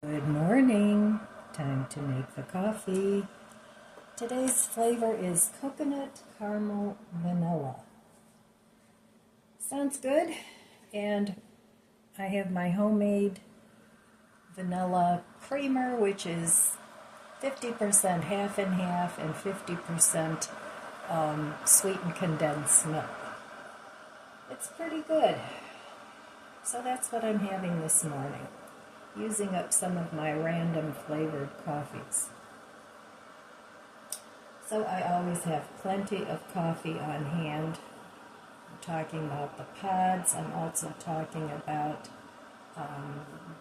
Good morning. Time to make the coffee. Today's flavor is coconut caramel vanilla. Sounds good. And I have my homemade vanilla creamer, which is 50% half and half and 50% sweetened condensed milk. It's pretty good. So that's what I'm having this morning, using up some of my random flavored coffees. So I always have plenty of coffee on hand. I'm talking about the pods. I'm also talking about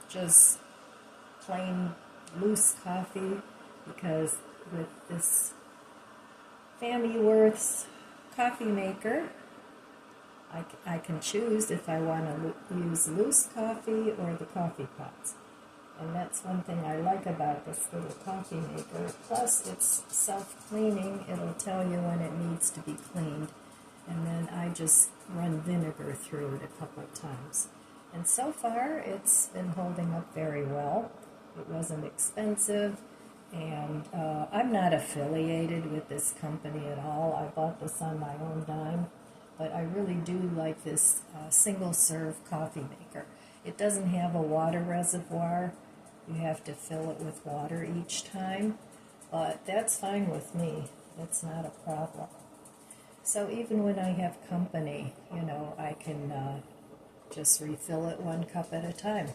just plain loose coffee, because with this Family Worth's coffee maker, I can choose if I want to use loose coffee or the coffee pods. And that's one thing I like about this little coffee maker. Plus, it's self-cleaning. It'll tell you when it needs to be cleaned. And then I just run vinegar through it a couple of times. And so far, it's been holding up very well. It wasn't expensive. And I'm not affiliated with this company at all. I bought this on my own dime. But I really do like this single-serve coffee maker. It doesn't have a water reservoir. You have to fill it with water each time, but that's fine with me. It's not a problem. So even when I have company, I can just refill it one cup at a time.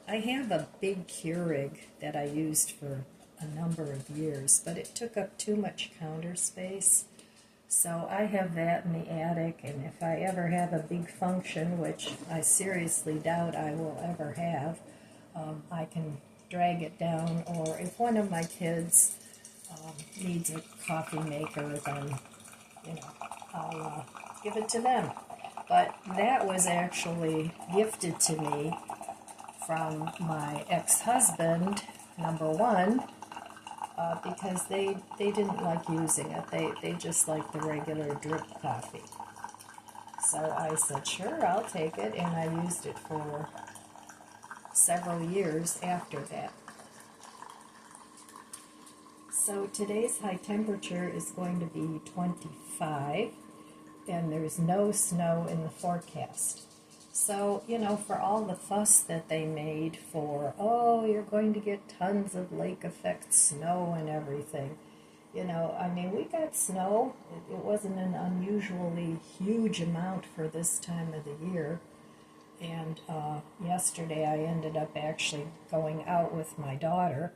I have a big Keurig that I used for a number of years, but it took up too much counter space. So I have that in the attic, and if I ever have a big function, which I seriously doubt I will ever have, I can drag it down. Or if one of my kids needs a coffee maker, then I'll give it to them. But that was actually gifted to me from my ex-husband, number one, because they didn't like using it. They just liked the regular drip coffee. So I said, sure, I'll take it, and I used it for several years after that. So today's high temperature is going to be 25, and there's no snow in the forecast. So, for all the fuss that they made for, you're going to get tons of lake effect snow and everything. We got snow. It wasn't an unusually huge amount for this time of the year. And yesterday I ended up actually going out with my daughter.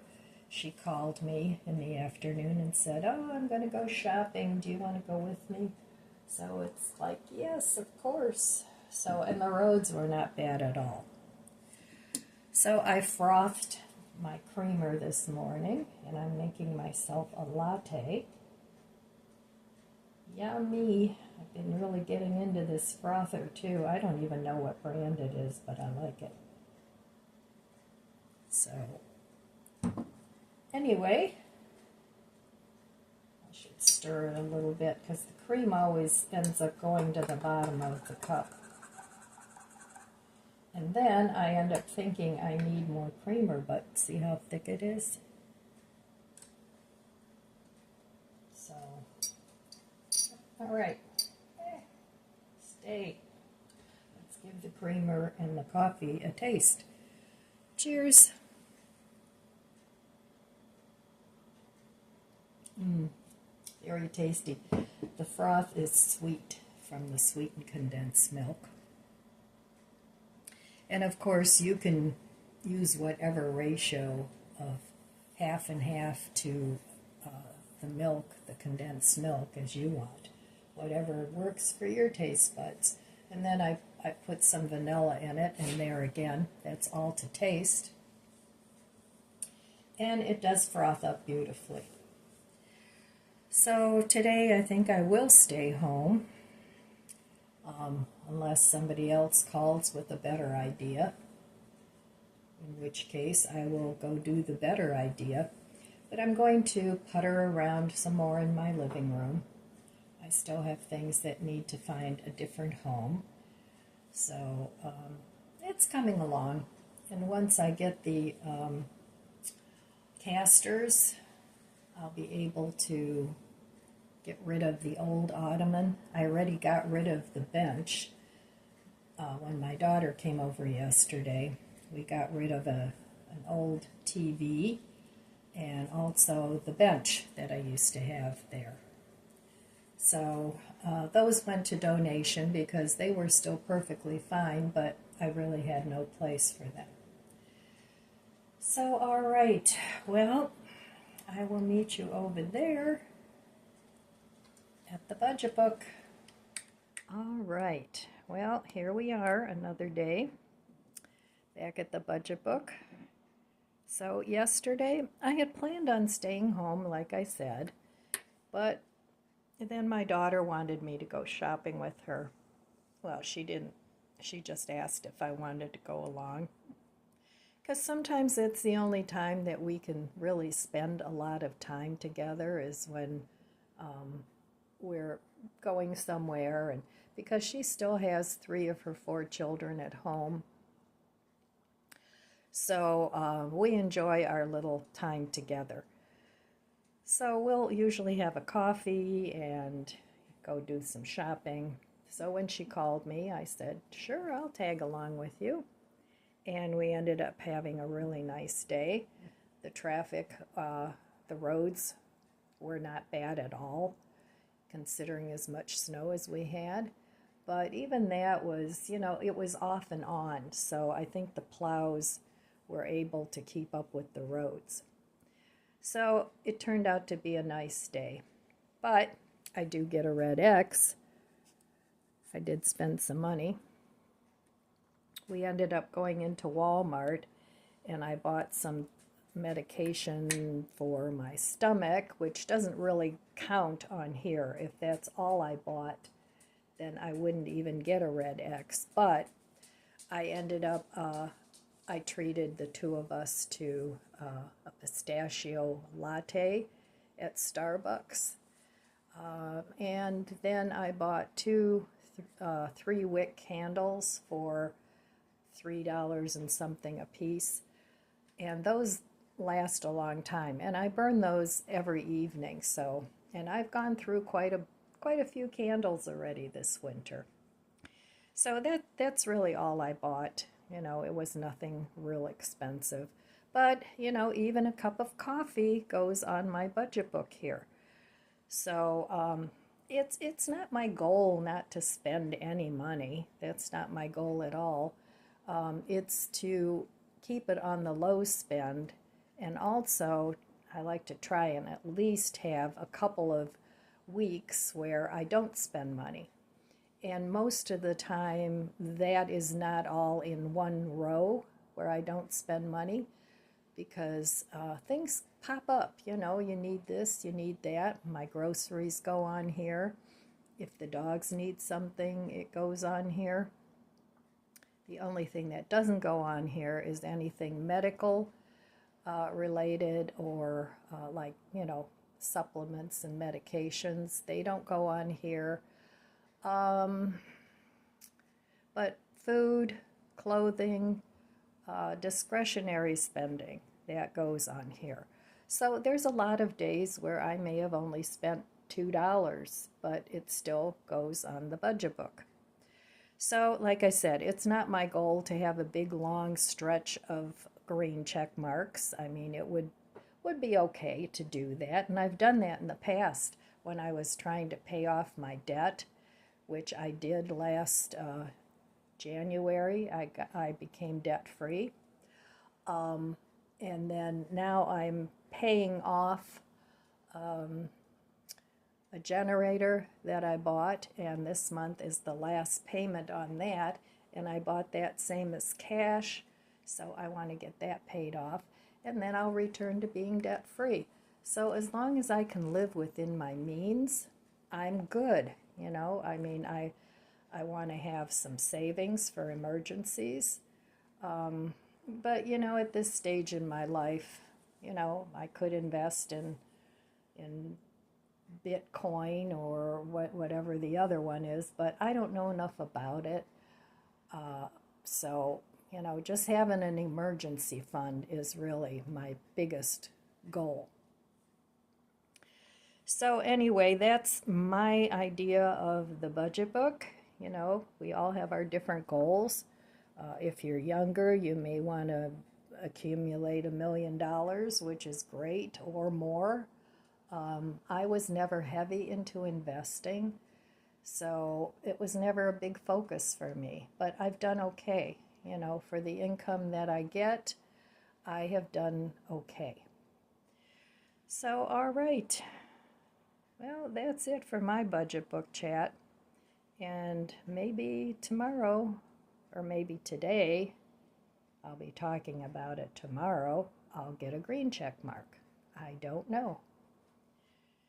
She called me in the afternoon and said, I'm going to go shopping. Do you want to go with me? So it's like, yes, of course. So, and the roads were not bad at all. So I frothed my creamer this morning, and I'm making myself a latte. Yummy. I've been really getting into this frother too. I don't even know what brand it is, but I like it. So, anyway, I should stir it a little bit because the cream always ends up going to the bottom of the cup. And then I end up thinking I need more creamer, but see how thick it is? So, all right, stay. Let's give the creamer and the coffee a taste. Cheers. Very tasty. The froth is sweet from the sweetened condensed milk. And of course, you can use whatever ratio of half and half to the milk, the condensed milk, as you want. Whatever works for your taste buds. And then I put some vanilla in it, and there again, that's all to taste. And it does froth up beautifully. So today I think I will stay home. Unless somebody else calls with a better idea, in which case I will go do the better idea. But I'm going to putter around some more in my living room. I still have things that need to find a different home. So it's coming along, And once I get the casters, I'll be able to get rid of the old ottoman. I already got rid of the bench when my daughter came over yesterday. We got rid of an old TV and also the bench that I used to have there. So those went to donation because they were still perfectly fine, but I really had no place for them. So, all right, well, I will meet you over there at the budget book. All right, well, here we are, another day back at the budget book. So yesterday, I had planned on staying home, like I said, but then my daughter wanted me to go shopping with her. Well, she didn't. She just asked if I wanted to go along. Because sometimes it's the only time that we can really spend a lot of time together is when we're going somewhere. And because she still has 3 of her 4 children at home. So we enjoy our little time together. So we'll usually have a coffee and go do some shopping. So when she called me, I said, sure, I'll tag along with you. And we ended up having a really nice day. The traffic, the roads were not bad at all, considering as much snow as we had. But even that was, it was off and on. So I think the plows were able to keep up with the roads. So it turned out to be a nice day. But I do get a red X. I did spend some money. We ended up going into Walmart and I bought some medication for my stomach, which doesn't really count on here. If that's all I bought, then I wouldn't even get a red X. But I ended up, I treated the 2 of us to a pistachio latte at Starbucks. And then I bought 2 3-wick candles for $3 and something a piece, and those last a long time, and I burn those every evening. So, and I've gone through quite a few candles already this winter. So that's really all I bought. It was nothing real expensive, but even a cup of coffee goes on my budget book here. So it's not my goal not to spend any money. That's not my goal at all. It's to keep it on the low spend, and also I like to try and at least have a couple of weeks where I don't spend money. And most of the time that is not all in one row where I don't spend money, because things pop up. You need this, you need that. My groceries go on here. If the dogs need something, it goes on here. The only thing that doesn't go on here is anything medical related or like, supplements and medications. They don't go on here. But food, clothing, discretionary spending, that goes on here. So there's a lot of days where I may have only spent $2, but it still goes on the budget book. So, like I said, it's not my goal to have a big long stretch of green check marks. I mean, it would be okay to do that, and I've done that in the past when I was trying to pay off my debt, which I did last January. I became debt-free, and then now I'm paying off a generator that I bought, and this month is the last payment on that, and I bought that same as cash, so I want to get that paid off, and then I'll return to being debt-free. So as long as I can live within my means, I'm good. I mean, I want to have some savings for emergencies, but at this stage in my life, I could invest in Bitcoin or whatever the other one is, but I don't know enough about it. So You know, just having an emergency fund is really my biggest goal. So, anyway, that's my idea of the budget book. You know, we all have our different goals. If you're younger, you may want to accumulate $1 million, which is great, or more. I was never heavy into investing, so it was never a big focus for me. But I've done okay. You know, for the income that I get, I have done okay. So, all right. Well, that's it for my budget book chat. And maybe tomorrow, or maybe today, I'll be talking about it tomorrow, I'll get a green check mark. I don't know.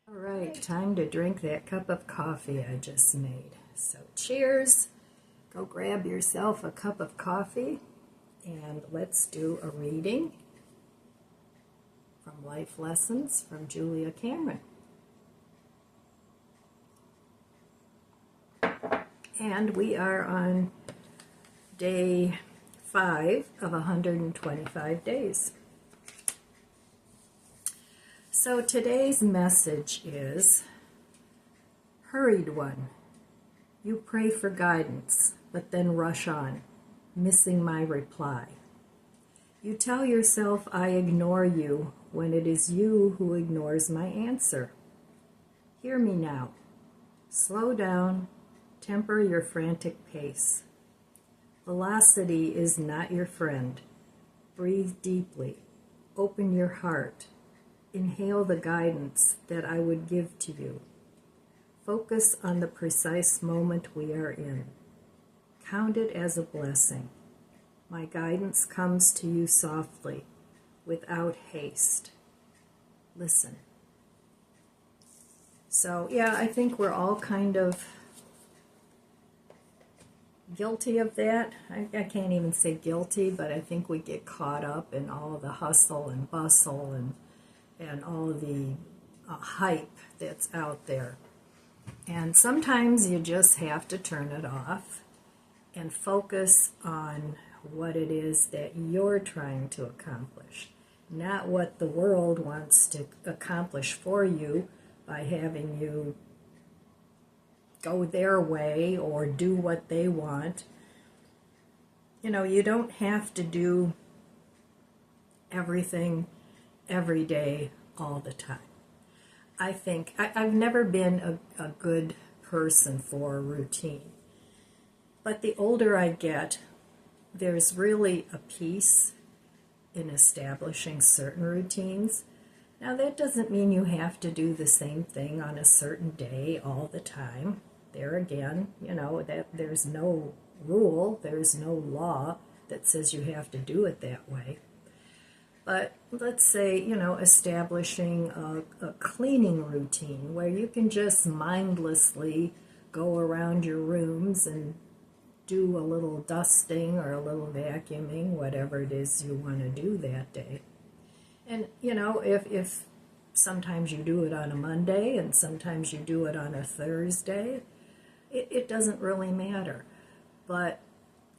All right, time to drink that cup of coffee I just made. So cheers. Go grab yourself a cup of coffee and let's do a reading from Life Lessons from Julia Cameron. And we are on day 5 of 125 days. So today's message is, hurried one. You pray for guidance, but then rush on, missing my reply. You tell yourself I ignore you when it is you who ignores my answer. Hear me now. Slow down. Temper your frantic pace. Velocity is not your friend. Breathe deeply. Open your heart. Inhale the guidance that I would give to you. Focus on the precise moment we are in. Count it as a blessing. My guidance comes to you softly, without haste. Listen. So, yeah, I think we're all kind of guilty of that. I can't even say guilty, but I think we get caught up in all the hustle and bustle and all the hype that's out there. And sometimes you just have to turn it off and focus on what it is that you're trying to accomplish, not what the world wants to accomplish for you by having you go their way or do what they want. You know, you don't have to do everything every day all the time. I think I've never been a good person for routine. But the older I get, there's really a peace in establishing certain routines. Now, that doesn't mean you have to do the same thing on a certain day all the time. There again, you know, that there's no rule, there's no law that says you have to do it that way. But let's say, you know, establishing a cleaning routine where you can just mindlessly go around your rooms and do a little dusting or a little vacuuming, whatever it is you want to do that day. And, you know, if sometimes you do it on a Monday and sometimes you do it on a Thursday, it doesn't really matter. But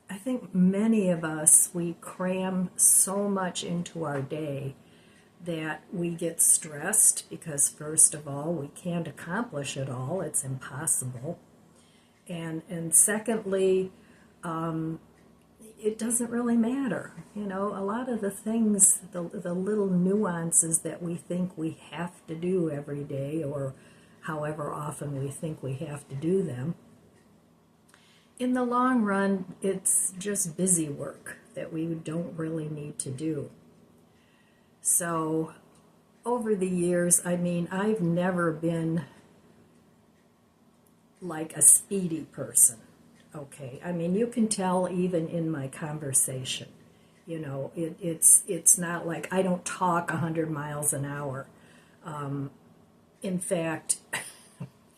I think many of us, we cram so much into our day that we get stressed because, first of all, we can't accomplish it all. It's impossible. And secondly, it doesn't really matter. You know, a lot of the things, the little nuances that we think we have to do every day or however often we think we have to do them, in the long run, it's just busy work that we don't really need to do. So over the years, I mean, I've never been like a speedy person. Okay, I mean, you can tell even in my conversation, you know, it's not like I don't talk 100 miles an hour. In fact,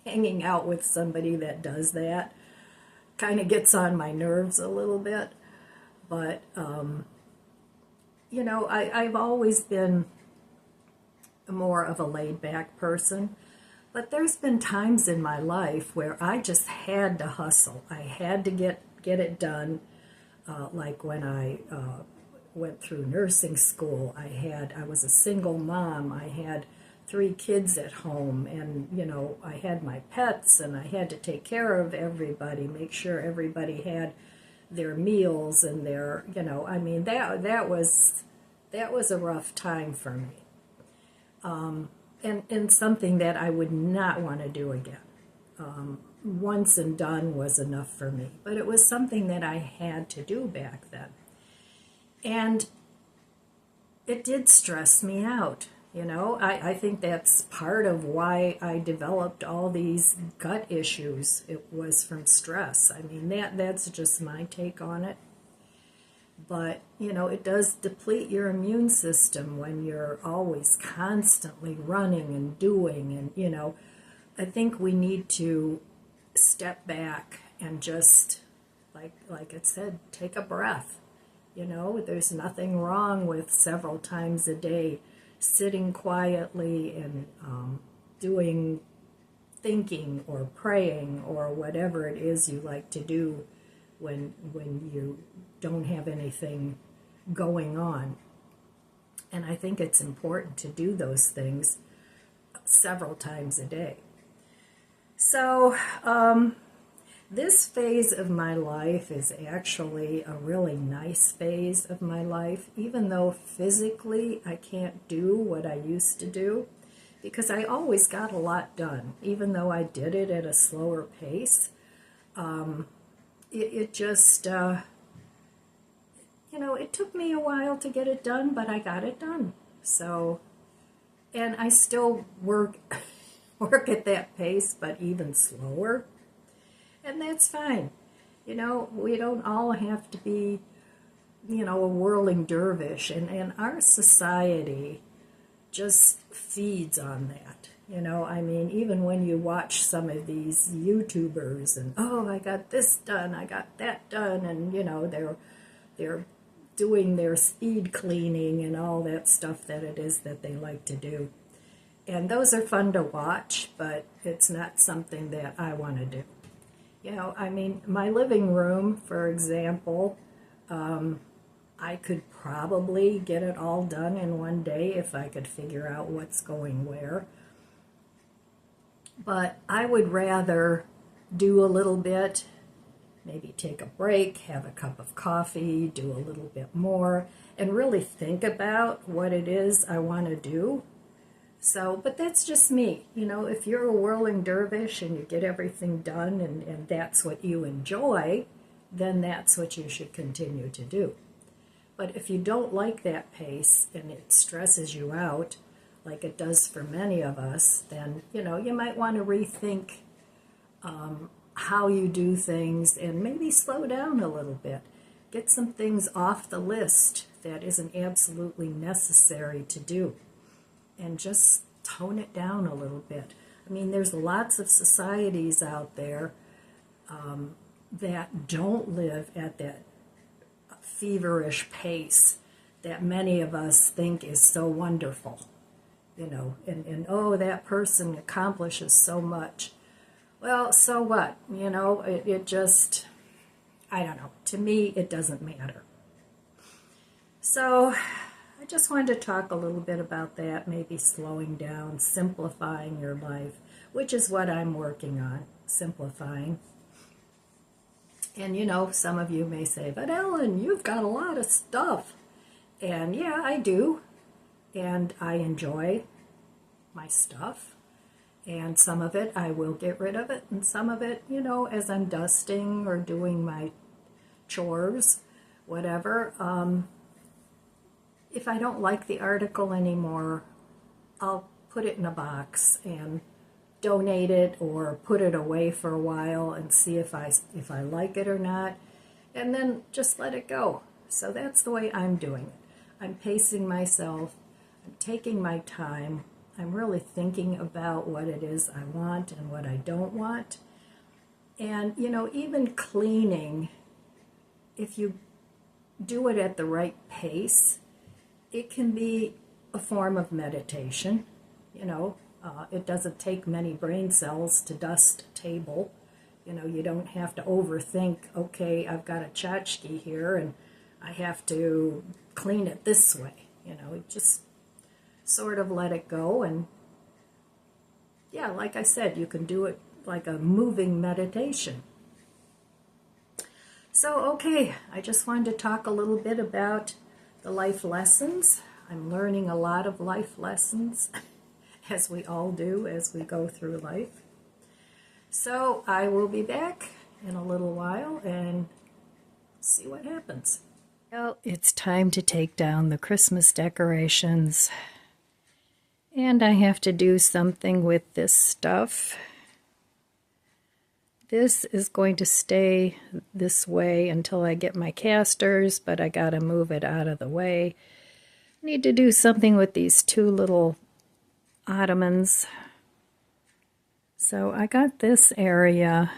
hanging out with somebody that does that kind of gets on my nerves a little bit. But, you know, I've always been more of a laid-back person. But there's been times in my life where I just had to hustle. I had to get it done. Like when I went through nursing school, I was a single mom. I had 3 kids at home, and I had my pets, and I had to take care of everybody, make sure everybody had their meals and their, I mean, that was a rough time for me, and something that I would not want to do again. Once and done was enough for me, but it was something that I had to do back then. And it did stress me out. I think that's part of why I developed all these gut issues. It was from stress. I mean, that's just my take on it. But, it does deplete your immune system when you're always constantly running and doing. And, I think we need to step back and just, like it said, take a breath. There's nothing wrong with several times a day sitting quietly and doing thinking or praying or whatever it is you like to do when you don't have anything going on. And I think it's important to do those things several times a day. So this phase of my life is actually a really nice phase of my life, even though physically I can't do what I used to do, because I always got a lot done, even though I did it at a slower pace. It just, it took me a while to get it done, but I got it done. So, and I still work at that pace, but even slower. And that's fine. We don't all have to be, a whirling dervish. And our society just feeds on that. I mean, even when you watch some of these YouTubers and, oh, I got this done, I got that done, and, they're doing their speed cleaning and all that stuff that it is that they like to do. And those are fun to watch, but it's not something that I want to do. I mean, my living room, for example, I could probably get it all done in one day if I could figure out what's going where. But I would rather do a little bit, maybe take a break, have a cup of coffee, do a little bit more, and really think about what it is I want to do. So, but that's just me. If you're a whirling dervish and you get everything done and that's what you enjoy, then that's what you should continue to do. But if you don't like that pace and it stresses you out, like it does for many of us, then, you might want to rethink how you do things and maybe slow down a little bit. Get some things off the list that isn't absolutely necessary to do, and just tone it down a little bit. I mean, there's lots of societies out there that don't live at that feverish pace that many of us think is so wonderful, and oh, that person accomplishes so much. Well, so what? It just, I don't know. To me, it doesn't matter. So I just wanted to talk a little bit about that, maybe slowing down, simplifying your life, which is what I'm working on, simplifying. And some of you may say, but Ellen, you've got a lot of stuff. And yeah, I do. And I enjoy my stuff. And some of it, I will get rid of it. And some of it, as I'm dusting or doing my chores, whatever, if I don't like the article anymore, I'll put it in a box and donate it or put it away for a while and see if I like it or not, and then just let it go. So that's the way I'm doing it. I'm pacing myself. I'm taking my time. I'm really thinking about what it is I want and what I don't want. And, even cleaning, if you do it at the right pace, it can be a form of meditation. It doesn't take many brain cells to dust a table. You know, you don't have to overthink, okay, I've got a tchotchke here and I have to clean it this way. You know, just sort of let it go. And yeah, like I said, you can do it like a moving meditation. So, okay, I just wanted to talk a little bit about the life lessons. I'm learning a lot of life lessons, as we all do as we go through life. So I will be back in a little while and see what happens. Well, it's time to take down the Christmas decorations. And I have to do something with this stuff. This is going to stay this way until I get my casters, but I gotta move it out of the way. Need to do something with these two little ottomans. So I got this area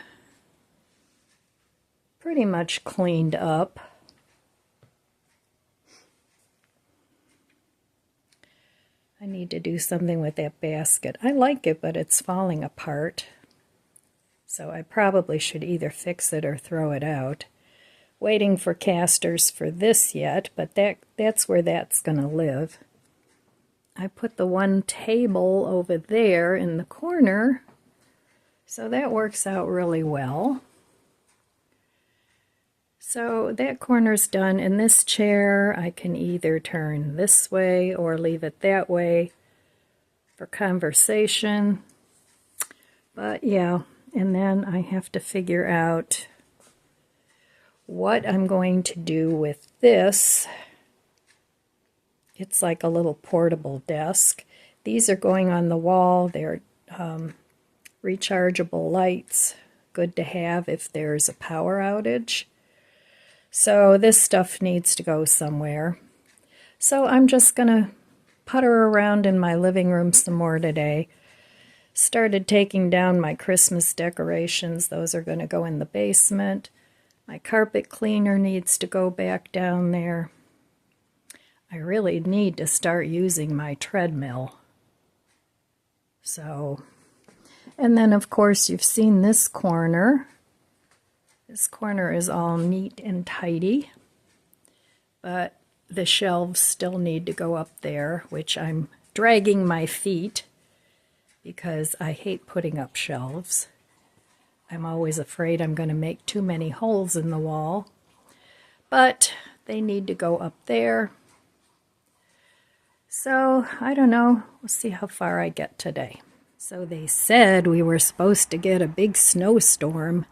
pretty much cleaned up. I need to do something with that basket. I like it, but it's falling apart. So I probably should either fix it or throw it out. Waiting for casters for this yet, but that's where that's going to live. I put the one table over there in the corner, so that works out really well. So that corner's done, and this chair I can either turn this way or leave it that way for conversation. But yeah, and then I have to figure out what I'm going to do with this. It's like a little portable desk. These are going on the wall. They're rechargeable lights, good to have if there's a power outage. So this stuff needs to go somewhere. So I'm just going to putter around in my living room some more today. Started taking down my Christmas decorations. Those are going to go in the basement. My carpet cleaner needs to go back down there. I really need to start using my treadmill. So, and then of course you've seen this corner. This corner is all neat and tidy, but the shelves still need to go up there, which I'm dragging my feet because I hate putting up shelves. I'm always afraid I'm going to make too many holes in the wall, but they need to go up there. So, I don't know. We'll see how far I get today. So they said we were supposed to get a big snowstorm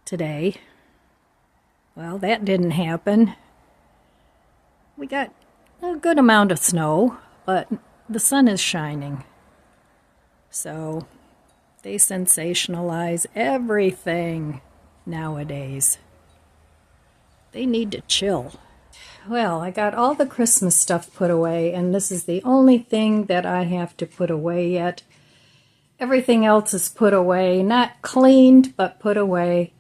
today. Well, that didn't happen. We got a good amount of snow, but the sun is shining. So they sensationalize everything nowadays. They need to chill. Well, I got all the Christmas stuff put away, and this is the only thing that I have to put away yet. Everything else is put away, not cleaned, but put away.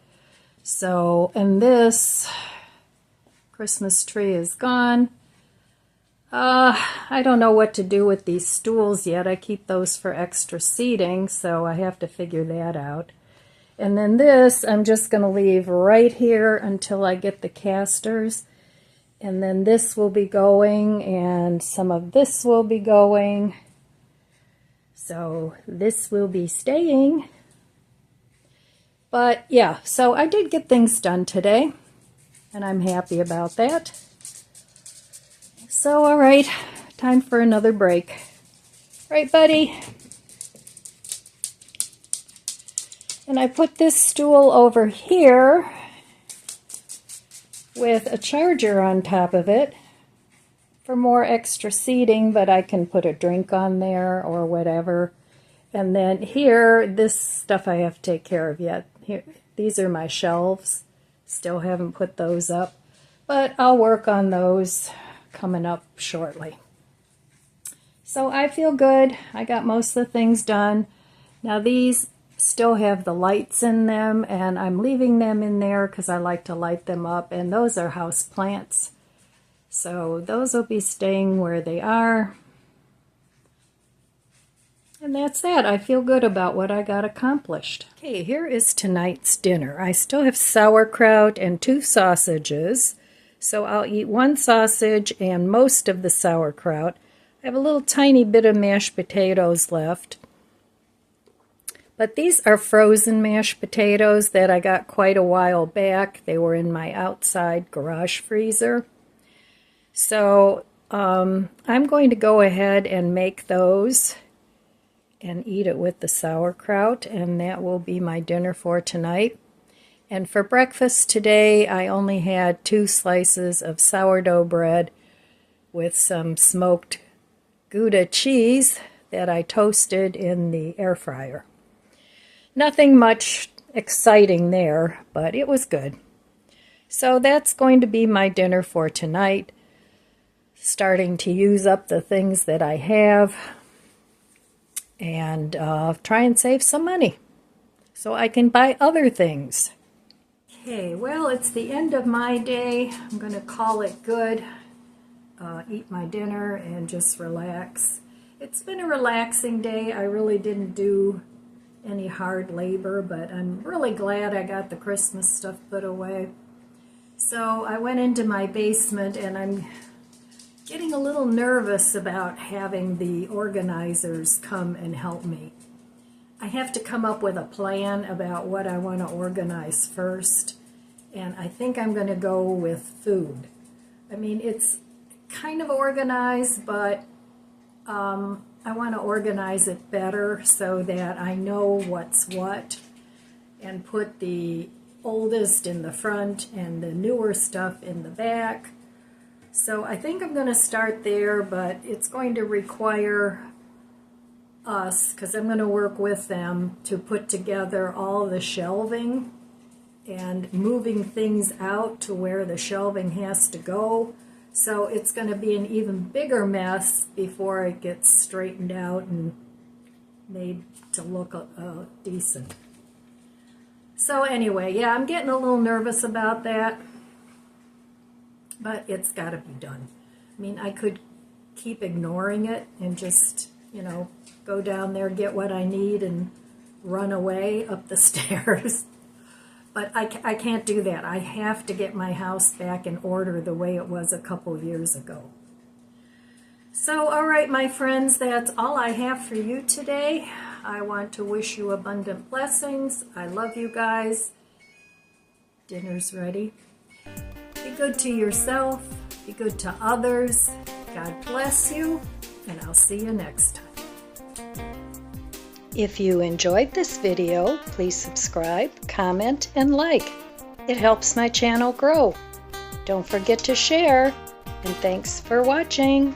So, and this Christmas tree is gone. I don't know what to do with these stools yet. I keep those for extra seating, so I have to figure that out. And then this, I'm just going to leave right here until I get the casters. And then this will be going, and some of this will be going. So this will be staying. But yeah, so I did get things done today, and I'm happy about that. So, all right, time for another break. Right, buddy? And I put this stool over here with a charger on top of it for more extra seating, but I can put a drink on there or whatever. And then here, this stuff I have to take care of yet. Here, these are my shelves. Still haven't put those up, but I'll work on those coming up shortly. So I feel good. I got most of the things done. Now these still have the lights in them, and I'm leaving them in there because I like to light them up, and those are house plants. So those will be staying where they are. And that's that. I feel good about what I got accomplished. Okay, here is tonight's dinner. I still have sauerkraut and 2 sausages, so I'll eat 1 sausage and most of the sauerkraut. I have a little tiny bit of mashed potatoes left. But these are frozen mashed potatoes that I got quite a while back. They were in my outside garage freezer. So I'm going to go ahead and make those and eat it with the sauerkraut, and that will be my dinner for tonight. And for breakfast today, I only had 2 slices of sourdough bread with some smoked Gouda cheese that I toasted in the air fryer. Nothing much exciting there, but it was good. So that's going to be my dinner for tonight. Starting to use up the things that I have and try and save some money so I can buy other things. Okay, well, it's the end of my day. I'm going to call it good. Eat my dinner and just relax. It's been a relaxing day. I really didn't do any hard labor, but I'm really glad I got the Christmas stuff put away. So I went into my basement, and I'm getting a little nervous about having the organizers come and help me. I have to come up with a plan about what I want to organize first, and I think I'm going to go with food. I mean, it's kind of organized, but I want to organize it better so that I know what's what and put the oldest in the front and the newer stuff in the back. So I think I'm going to start there, but it's going to require us, because I'm going to work with them, to put together all the shelving and moving things out to where the shelving has to go. So it's going to be an even bigger mess before it gets straightened out and made to look decent. So anyway, yeah, I'm getting a little nervous about that, but it's got to be done. I mean, I could keep ignoring it and just, go down there, get what I need, and run away up the stairs. But I can't do that. I have to get my house back in order the way it was a couple of years ago. So, all right, my friends, that's all I have for you today. I want to wish you abundant blessings. I love you guys. Dinner's ready. Be good to yourself. Be good to others. God bless you, and I'll see you next time. If you enjoyed this video, please subscribe, comment, and like. It helps my channel grow. Don't forget to share, and thanks for watching.